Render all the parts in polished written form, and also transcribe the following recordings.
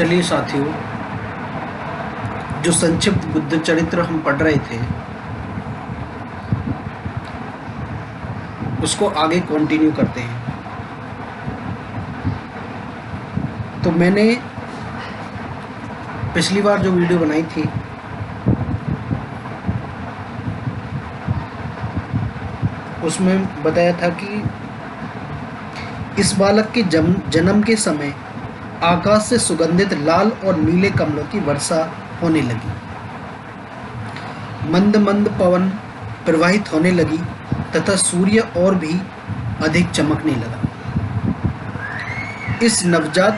चलिए साथियों, जो संक्षिप्त बुद्ध चरित्र हम पढ़ रहे थे उसको आगे कंटिन्यू करते हैं। तो मैंने पिछली बार जो वीडियो बनाई थी उसमें बताया था कि इस बालक के जन्म के समय आकाश से सुगंधित लाल और नीले कमलों की वर्षा होने लगी। मंद मंद पवन प्रवाहित होने लगी तथा सूर्य और भी अधिक चमकने लगा। इस नवजात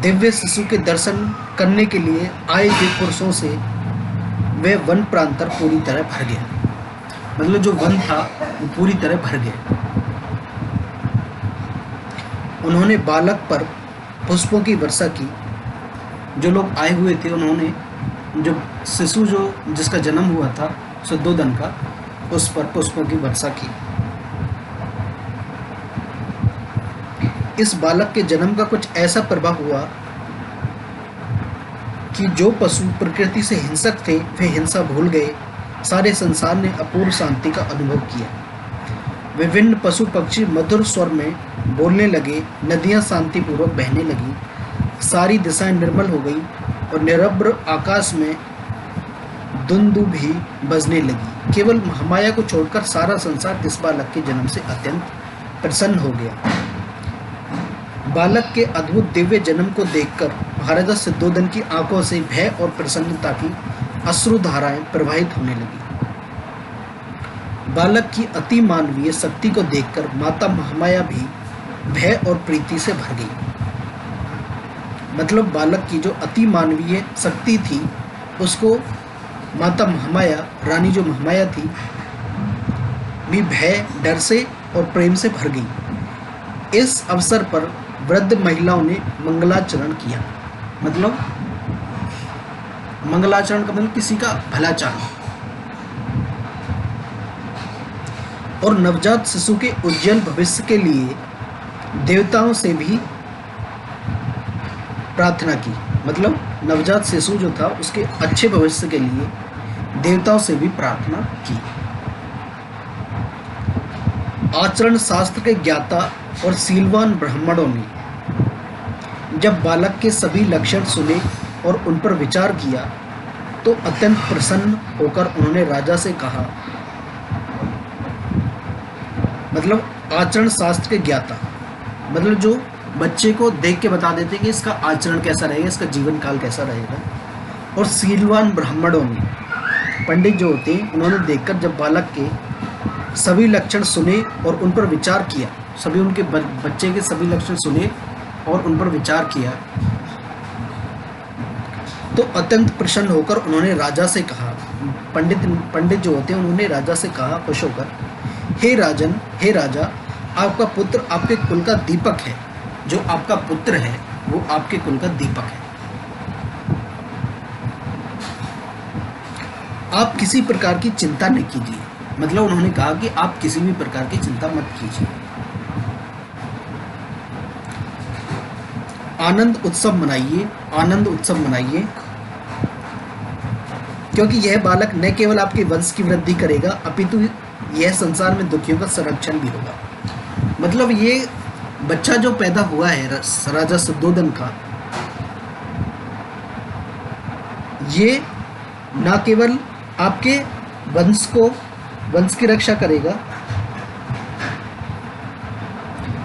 दिव्य शिशु के दर्शन करने के लिए आए हुए पुरुषों से वह वन प्रांतर पूरी तरह भर गया। मतलब जो वन था वो पूरी तरह भर गया। उन्होंने बालक पर पुष्पों की वर्षा की। जो लोग आए हुए थे उन्होंने जो शिशु जिसका जन्म हुआ था शुद्धोदन का, उस पर पुष्पों की वर्षा की। इस बालक के जन्म का कुछ ऐसा प्रभाव हुआ कि जो पशु प्रकृति से हिंसक थे वे हिंसा भूल गए। सारे संसार ने अपूर्व शांति का अनुभव किया। विभिन्न पशु पक्षी मधुर स्वर में बोलने लगे, नदियां शांतिपूर्वक बहने लगी, सारी दिशाएं निर्मल हो गई और निरभ्र आकाश में दुंदुभी बजने लगी। केवल महामाया को छोड़कर सारा संसार इस बालक के जन्म से अत्यंत प्रसन्न हो गया। बालक के अद्भुत दिव्य जन्म को देखकर महाराजा सिद्धोदन की आंखों से भय और प्रसन्नता की अश्रुधाराएं प्रवाहित होने लगी। बालक की अति मानवीय शक्ति को देखकर माता महामाया भी भय और प्रीति से भर गई। मतलब बालक की जो अति मानवीय शक्ति थी उसको माता महामाया, रानी जो महामाया थी, भी भय, डर से और प्रेम से भर गई। इस अवसर पर वृद्ध महिलाओं ने मंगलाचरण किया। मतलब मंगलाचरण का मतलब किसी का भला चाहना। और नवजात शिशु के उज्जवल भविष्य के लिए देवताओं से भी प्रार्थना की। मतलब नवजात शिशु जो था उसके अच्छे भविष्य के लिए देवताओं से भी प्रार्थना की। आचरण शास्त्र के ज्ञाता और शीलवान ब्राह्मणों ने जब बालक के सभी लक्षण सुने और उन पर विचार किया तो अत्यंत प्रसन्न होकर उन्होंने राजा से कहा। मतलब आचरण शास्त्र के ज्ञाता मतलब जो बच्चे को देख के बता देते कि इसका आचरण कैसा रहेगा, इसका जीवन काल कैसा रहेगा। और शीलवान ब्राह्मणों ने, पंडित जो होते हैं, उन्होंने देखकर जब बालक के सभी लक्षण सुने और उन पर विचार किया, सभी उनके बच्चे के सभी लक्षण सुने और उन पर विचार किया तो अत्यंत प्रसन्न होकर उन्होंने राजा से कहा। पंडित जो होते हैं उन्होंने राजा से कहा खुश होकर, हे राजन, हे राजा, आपका पुत्र आपके कुल का दीपक है। जो आपका पुत्र है वो आपके कुल का दीपक है। आप किसी प्रकार की चिंता नहीं कीजिए। मतलब उन्होंने कहा कि आप किसी भी प्रकार की चिंता मत कीजिए। आनंद उत्सव मनाइए, आनंद उत्सव मनाइए, क्योंकि यह बालक न केवल आपके वंश की वृद्धि करेगा अपितु यह संसार में दुखियों का संरक्षण भी होगा। मतलब ये बच्चा जो पैदा हुआ है राजा शुद्धोदन का, ये ना केवल आपके वंश की रक्षा करेगा,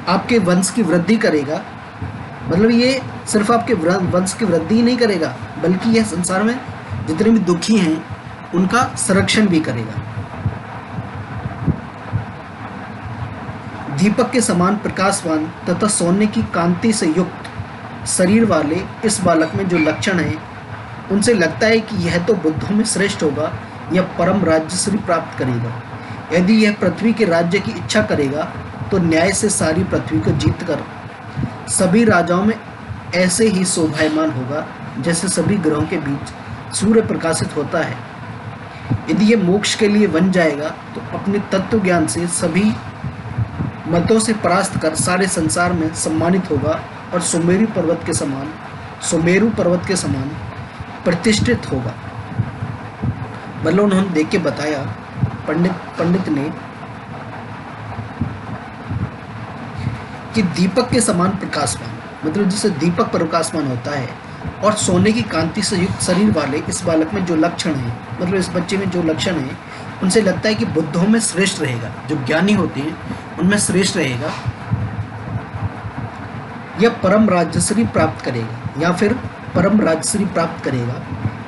आपके वंश की वृद्धि करेगा। मतलब ये सिर्फ आपके वंश की वृद्धि ही नहीं करेगा बल्कि यह संसार में जितने भी दुखी हैं उनका संरक्षण भी करेगा। दीपक के समान प्रकाशवान तथा सोने की कांति से युक्त शरीर वाले इस बालक में जो लक्षण हैं उनसे लगता है कि यह तो बुद्धों में श्रेष्ठ होगा, यह परम राज्यश्री प्राप्त करेगा। यदि यह पृथ्वी के राज्य की इच्छा करेगा तो न्याय से सारी पृथ्वी को जीत कर सभी राजाओं में ऐसे ही शोभायमान होगा जैसे सभी ग्रहों के बीच सूर्य प्रकाशित होता है। यदि यह मोक्ष के लिए बन जाएगा तो अपने तत्व ज्ञान से सभी मतों से परास्त कर सारे संसार में सम्मानित होगा और सुमेरु पर्वत के समान सुमेरु पर्वत के समान प्रतिष्ठित होगा। मतलब उन्होंने देख के बताया, पंडित ने, कि दीपक के समान प्रकाशमान, मतलब जैसे दीपक प्रकाशमान होता है, और सोने की कांति से युक्त शरीर वाले इस बालक में जो लक्षण है, मतलब इस बच्चे में जो लक्षण है, उनसे लगता है कि बुद्धों में श्रेष्ठ रहेगा, जो ज्ञानी होते हैं उनमें श्रेष्ठ रहेगा, यह परम राजश्री प्राप्त करेगा, या फिर परम राजश्री प्राप्त करेगा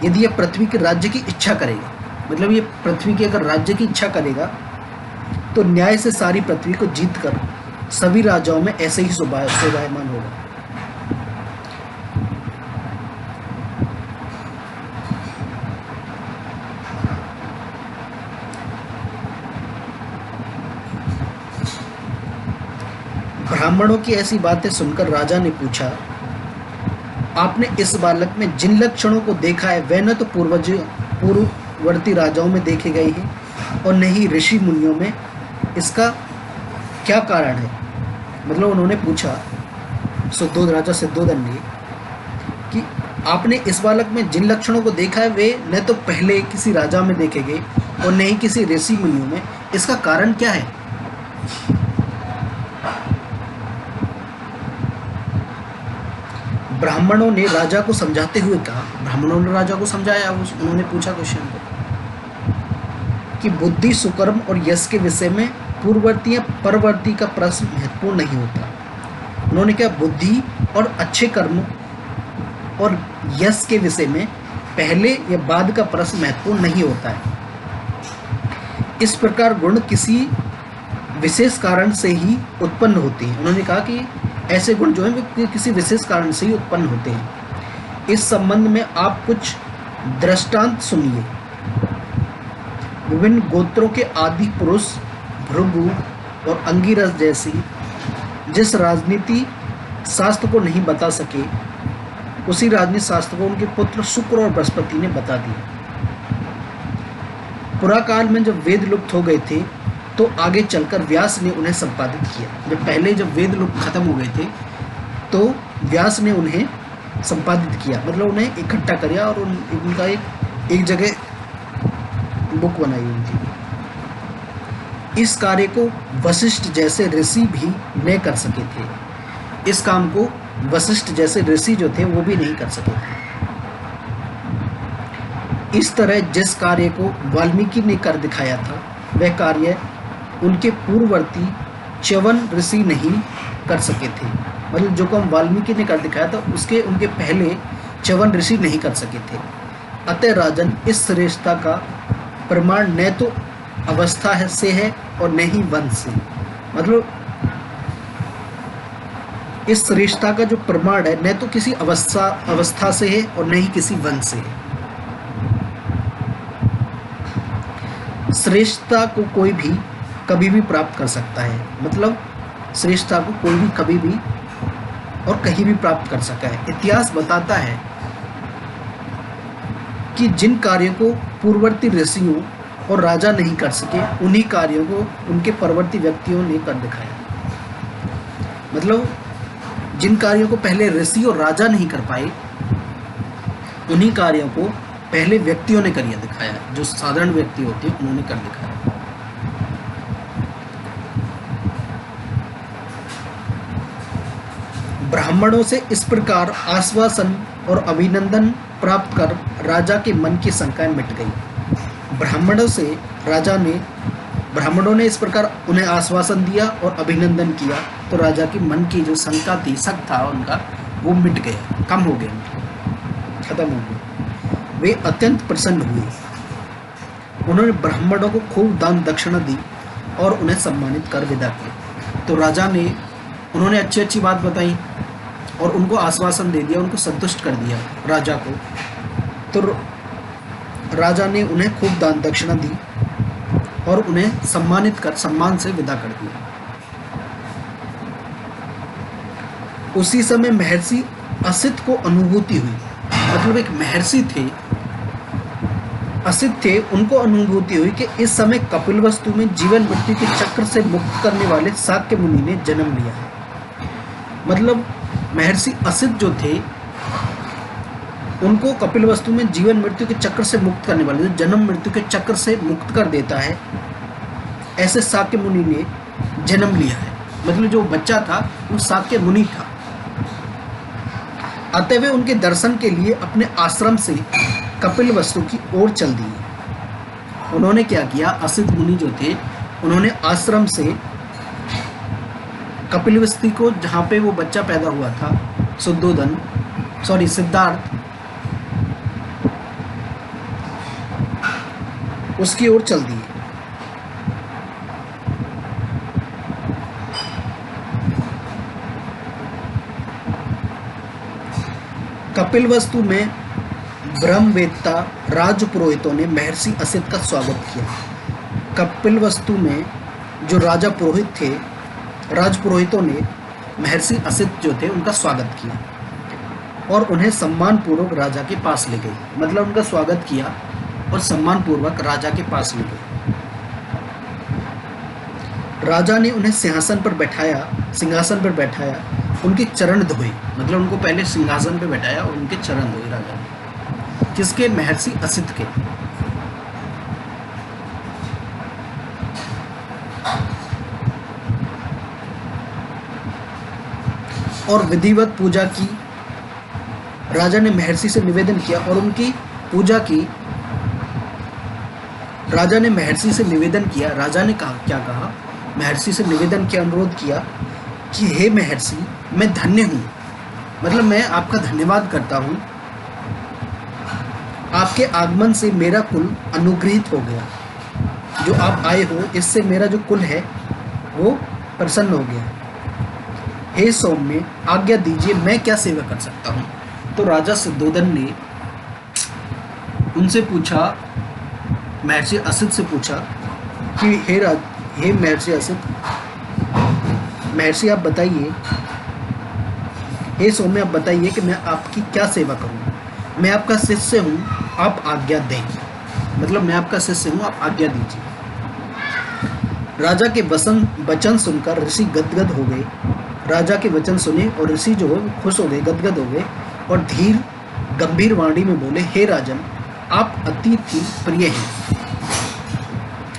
यदि यह पृथ्वी के राज्य की इच्छा करेगा। मतलब ये पृथ्वी के अगर राज्य की इच्छा करेगा तो न्याय से सारी पृथ्वी को जीतकर सभी राजाओं में ऐसे ही शोभायमान होगा। ब्राह्मणों की ऐसी बातें सुनकर राजा ने पूछा, आपने इस बालक में जिन लक्षणों को देखा है वह न तो पूर्ववर्ती राजाओं में देखे गए हैं और न ही ऋषि मुनियों में, इसका क्या कारण है? मतलब उन्होंने पूछा राजा सिद्धोधन ने कि आपने इस बालक में जिन लक्षणों को देखा है वे न तो पहले किसी राजा में देखे गए और न ही किसी ऋषि मुनियों में, इसका कारण क्या है? ब्राह्मणों ने राजा को समझाते हुए कहा, ब्राह्मणों ने राजा को समझाया, उन्होंने पूछा क्वेश्चन को कि बुद्धि, सुकर्म और यश के विषय में पूर्ववर्ती या परवर्ती का प्रश्न महत्वपूर्ण नहीं होता। उन्होंने कहा बुद्धि और अच्छे कर्म और यश के विषय में पहले या बाद का प्रश्न महत्वपूर्ण नहीं होता है। इस प्रकार गुण किसी विशेष कारण से ही उत्पन्न होते हैं। उन्होंने कहा कि ऐसे गुण जो हैं वे किसी विशेष कारण से ही उत्पन्न होते हैं। इस संबंध में आप कुछ दृष्टांत सुनिए। विभिन्न गोत्रों के आदि पुरुष भृगु और अंगिरस जैसी जिस राजनीति शास्त्र को नहीं बता सके, उसी राजनीति शास्त्र को उनके पुत्र शुक्र और बृहस्पति ने बता दिया। पुराकाल में जब वेद लुप्त हो गए थे तो आगे चलकर व्यास ने उन्हें संपादित किया। जब वेद लोग खत्म हो गए थे तो व्यास ने उन्हें संपादित किया, मतलब उन्हें इकट्ठा किया और उनका एक जगह बुक बनाई उनकी। इस कार्य को वशिष्ठ जैसे ऋषि भी नहीं कर सके थे। इस काम को वशिष्ठ जैसे ऋषि जो थे वो भी नहीं कर सके थे। इस तरह जिस कार्य को वाल्मीकि ने कर दिखाया था वह कार्य उनके पूर्ववर्ती च्यवन ऋषि नहीं कर सके थे। मतलब जो काम वाल्मीकि ने कर दिखाया था उसके उनके पहले च्यवन ऋषि नहीं कर सके थे। अतः राजन, इस श्रेष्ठता का प्रमाण न तो अवस्था से है और न ही वंश से। मतलब इस श्रेष्ठता का जो प्रमाण है न तो किसी अवस्था से है और न ही किसी वंश से है। श्रेष्ठता को कोई भी कभी भी प्राप्त कर सकता है। मतलब श्रेष्ठता को कोई भी कभी भी और कहीं भी प्राप्त कर सकता है। इतिहास बताता है कि जिन कार्यों को पूर्ववर्ती ऋषियों और राजा नहीं कर सके, उन्हीं कार्यों को उनके परवर्ती व्यक्तियों ने कर दिखाया। मतलब जिन कार्यों को पहले ऋषि और राजा नहीं कर पाए, उन्हीं कार्यों को पहले व्यक्तियों ने कर दिखाया। जो साधारण व्यक्ति होते हैं उन्होंने कर दिखाया। ब्राह्मणों से इस प्रकार आश्वासन और अभिनंदन प्राप्त कर राजा के मन की शंकाएं मिट गई। ब्राह्मणों ने इस प्रकार उन्हें आश्वासन दिया और अभिनंदन किया तो राजा की मन की जो शंका थी, शक था उनका, वो मिट गया, कम हो गया, खत्म हो गया। वे अत्यंत प्रसन्न हुए। उन्होंने ब्राह्मणों को खूब दान दक्षिणा दी और उन्हें सम्मानित कर विदा किया। तो उन्होंने अच्छी अच्छी बात बताई और उनको आश्वासन दे दिया, उनको संतुष्ट कर दिया राजा को। तो राजा ने उन्हें खूब दान दक्षिणा दी और उन्हें सम्मानित कर सम्मान से विदा कर दिया। उसी समय महर्षि असित को अनुभूति हुई। मतलब एक महर्षि थे, असित थे, उनको अनुभूति हुई कि इस समय कपिलवस्तु में जीवन मृत्यु के चक्र से मुक्त करने वाले शाक्य मुनि ने जन्म लिया है। मतलब महर्षि असित जो थे उनको कपिलवस्तु में जीवन मृत्यु के चक्र से मुक्त करने वाले, जो जन्म मृत्यु के चक्र से मुक्त कर देता है, ऐसे शाक्य मुनि ने जन्म लिया है। मतलब जो बच्चा था वो शाक्य मुनि था। अतः वे उनके दर्शन के लिए अपने आश्रम से कपिलवस्तु की ओर चल दिए। उन्होंने क्या किया, असित मुनि जो थे उन्होंने आश्रम से कपिलवस्तु को, जहाँ पे वो बच्चा पैदा हुआ था सिद्धार्थ, उसकी ओर चल दिए। कपिलवस्तु में ब्रह्मवेत्ता राजपुरोहितों ने महर्षि असित का स्वागत किया। कपिलवस्तु में जो राजा पुरोहित थे, राजपुरोहितों ने महर्षि असित जो थे उनका स्वागत किया और उन्हें सम्मानपूर्वक राजा के पास ले गए। मतलब उनका स्वागत किया और सम्मानपूर्वक राजा के पास ले गए। राजा ने उन्हें सिंहासन पर बैठाया, उनके चरण धोए। मतलब उनको पहले सिंहासन पर बैठाया और उनके चरण धोए राजा ने। किसके? महर्षि असित के। और विधिवत पूजा की। राजा ने महर्षि से निवेदन किया और उनकी पूजा की। राजा ने महर्षि से निवेदन किया। राजा ने क्या कहा? महर्षि से निवेदन किया, अनुरोध किया कि हे महर्षि, मैं धन्य हूँ, मतलब मैं आपका धन्यवाद करता हूँ। आपके आगमन से मेरा कुल अनुग्रहित हो गया। जो आप आए हो इससे मेरा जो कुल है वो प्रसन्न हो गया। हे सौम्य, आज्ञा दीजिए, मैं क्या सेवा कर सकता हूँ? तो राजा शुद्धोधन ने उनसे पूछा, महर्षि असित से पूछा कि हे महर्षि असित, महर्षि आप बताइए, हे सौम्य आप बताइए कि मैं आपकी क्या सेवा करूँ? मैं आपका शिष्य हूँ, आप आज्ञा दें। मतलब मैं आपका शिष्य हूँ, आप आज्ञा दीजिए। राजा के वचन सुनकर ऋषि गदगद हो गए। राजा के वचन सुने और ऋषि जो है खुश हो गए, गदगद हो गए और धीर गंभीर वाणी में बोले, हे राजन, आप अतिथि प्रिय हैं।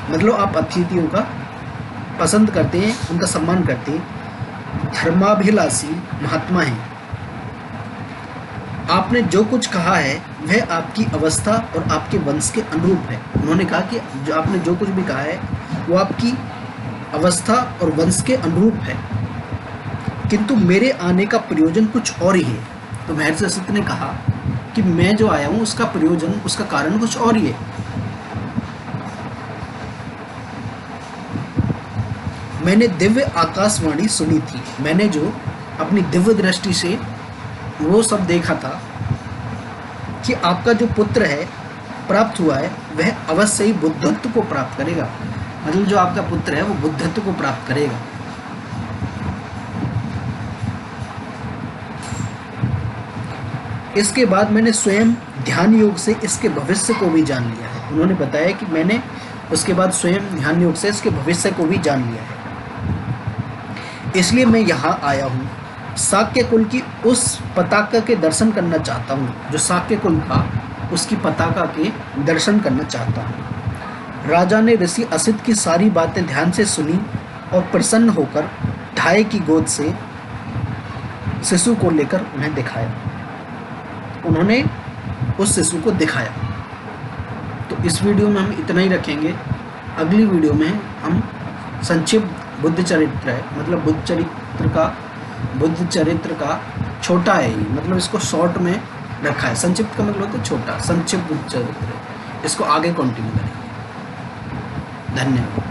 मतलब आप अतिथियों का पसंद करते हैं, उनका सम्मान करते हैं, धर्माभिलाषी महात्मा हैं। आपने जो कुछ कहा है वह आपकी अवस्था और आपके वंश के अनुरूप है। उन्होंने कहा कि जो आपने जो कुछ भी कहा है वो आपकी अवस्था और वंश के अनुरूप है, किंतु मेरे आने का प्रयोजन कुछ और ही है। तो महर्षि असित ने कहा कि मैं जो आया हूँ उसका प्रयोजन, उसका कारण कुछ और ही है। मैंने दिव्य आकाशवाणी सुनी थी। मैंने जो अपनी दिव्य दृष्टि से वो सब देखा था कि आपका जो पुत्र है प्राप्त हुआ है वह अवश्य ही बुद्धत्व को प्राप्त करेगा। मतलब जो आपका पुत्र है वो बुद्धत्व को प्राप्त करेगा। इसके बाद मैंने स्वयं ध्यान योग से इसके भविष्य को भी जान लिया है। उन्होंने बताया कि मैंने उसके बाद स्वयं ध्यान योग से इसके भविष्य को भी जान लिया है, इसलिए मैं यहाँ आया हूँ। शाक्य कुल की उस पताका के दर्शन करना चाहता हूँ। जो शाक्य कुल था उसकी पताका के दर्शन करना चाहता हूँ। राजा ने ऋषि असित की सारी बातें ध्यान से सुनी और प्रसन्न होकर ढाई की गोद से शिशु को लेकर उन्हें दिखाया। उन्होंने उस शिशु को दिखाया। तो इस वीडियो में हम इतना ही रखेंगे। अगली वीडियो में हम संक्षिप्त बुद्ध चरित्र है, मतलब बुद्ध चरित्र का छोटा है ये, मतलब इसको शॉर्ट में रखा है। संक्षिप्त का मतलब होता है छोटा, संक्षिप्त बुद्ध चरित्र। इसको आगे कंटिन्यू करेंगे। धन्यवाद।